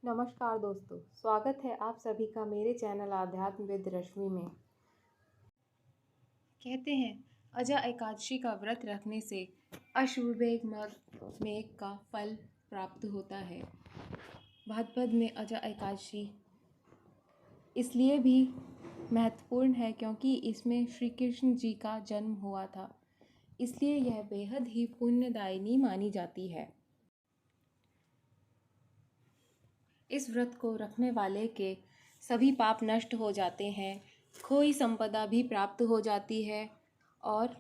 नमस्कार दोस्तों, स्वागत है आप सभी का मेरे चैनल आध्यात्म विद रश्मि में। कहते हैं अजा एकादशी का व्रत रखने से अश्वमेघ मेघ का फल प्राप्त होता है। भाद्रपद में अजा एकादशी इसलिए भी महत्वपूर्ण है क्योंकि इसमें श्री कृष्ण जी का जन्म हुआ था, इसलिए यह बेहद ही पुण्यदायिनी मानी जाती है। इस व्रत को रखने वाले के सभी पाप नष्ट हो जाते हैं, खोई संपदा भी प्राप्त हो जाती है और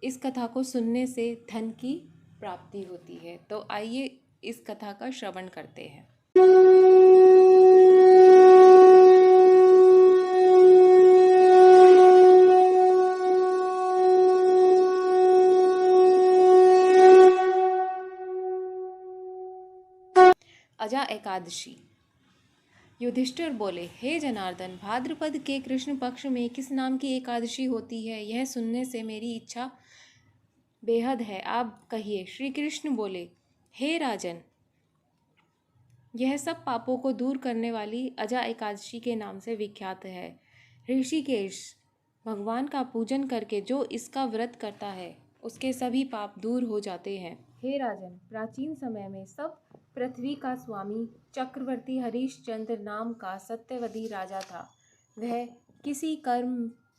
इस कथा को सुनने से धन की प्राप्ति होती है। तो आइए इस कथा का श्रवण करते हैं। अजा एकादशी। युधिष्ठिर बोले, हे जनार्दन, भाद्रपद के कृष्ण पक्ष में किस नाम की एकादशी होती है? यह सुनने से मेरी इच्छा बेहद है, आप कहिए। श्री कृष्ण बोले, हे राजन, यह सब पापों को दूर करने वाली अजा एकादशी के नाम से विख्यात है। ऋषिकेश भगवान का पूजन करके जो इसका व्रत करता है उसके सभी पाप दूर हो जाते हैं। हे राजन, प्राचीन समय में सब पृथ्वी का स्वामी चक्रवर्ती हरिश्चंद्र नाम का सत्यवती राजा था। वह किसी कर्म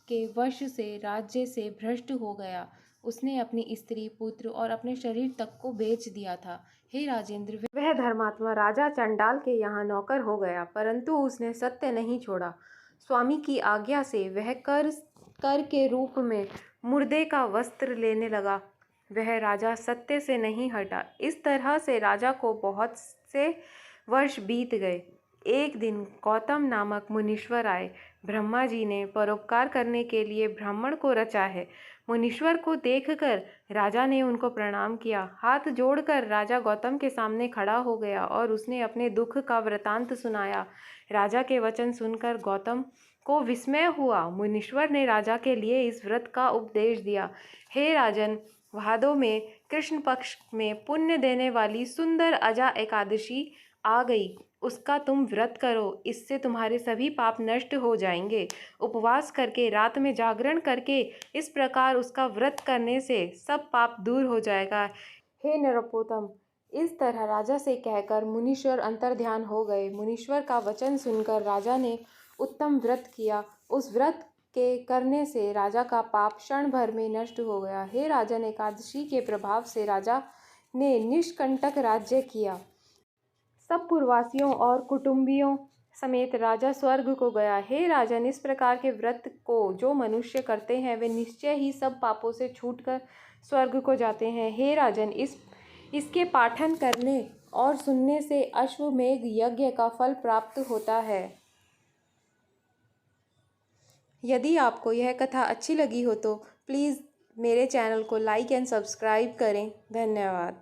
के वश से राज्य से भ्रष्ट हो गया। उसने अपनी स्त्री, पुत्र और अपने शरीर तक को बेच दिया था। हे राजेंद्र, वह धर्मात्मा राजा चंडाल के यहाँ नौकर हो गया, परंतु उसने सत्य नहीं छोड़ा। स्वामी की आज्ञा से वह कर के रूप में मुर्दे का वस्त्र लेने लगा। वह राजा सत्य से नहीं हटा। इस तरह से राजा को बहुत से वर्ष बीत गए। एक दिन गौतम नामक मुनीश्वर आए। ब्रह्मा जी ने परोपकार करने के लिए ब्राह्मण को रचा है। मुनीश्वर को देखकर राजा ने उनको प्रणाम किया। हाथ जोड़कर राजा गौतम के सामने खड़ा हो गया और उसने अपने दुख का वृतांत सुनाया। राजा के वचन सुनकर गौतम को विस्मय हुआ। मुनीश्वर ने राजा के लिए इस व्रत का उपदेश दिया। हे राजन, भादों में कृष्ण पक्ष में पुण्य देने वाली सुंदर अजा एकादशी आ गई, उसका तुम व्रत करो, इससे तुम्हारे सभी पाप नष्ट हो जाएंगे। उपवास करके, रात में जागरण करके इस प्रकार उसका व्रत करने से सब पाप दूर हो जाएगा। हे नरोत्तम, इस तरह राजा से कहकर मुनीश्वर अंतर्ध्यान हो गए। मुनीश्वर का वचन सुनकर राजा ने उत्तम व्रत किया। उस व्रत के करने से राजा का पाप क्षण भर में नष्ट हो गया। हे राजन, एकादशी के प्रभाव से राजा ने निष्कंटक राज्य किया। सब पुरवासियों और कुटुंबियों समेत राजा स्वर्ग को गया। हे राजन, इस प्रकार के व्रत को जो मनुष्य करते हैं वे निश्चय ही सब पापों से छूटकर स्वर्ग को जाते हैं। हे राजन, इसके पाठन करने और सुनने से अश्वमेघ यज्ञ का फल प्राप्त होता है। यदि आपको यह कथा अच्छी लगी हो तो प्लीज़ मेरे चैनल को लाइक एंड सब्सक्राइब करें। धन्यवाद।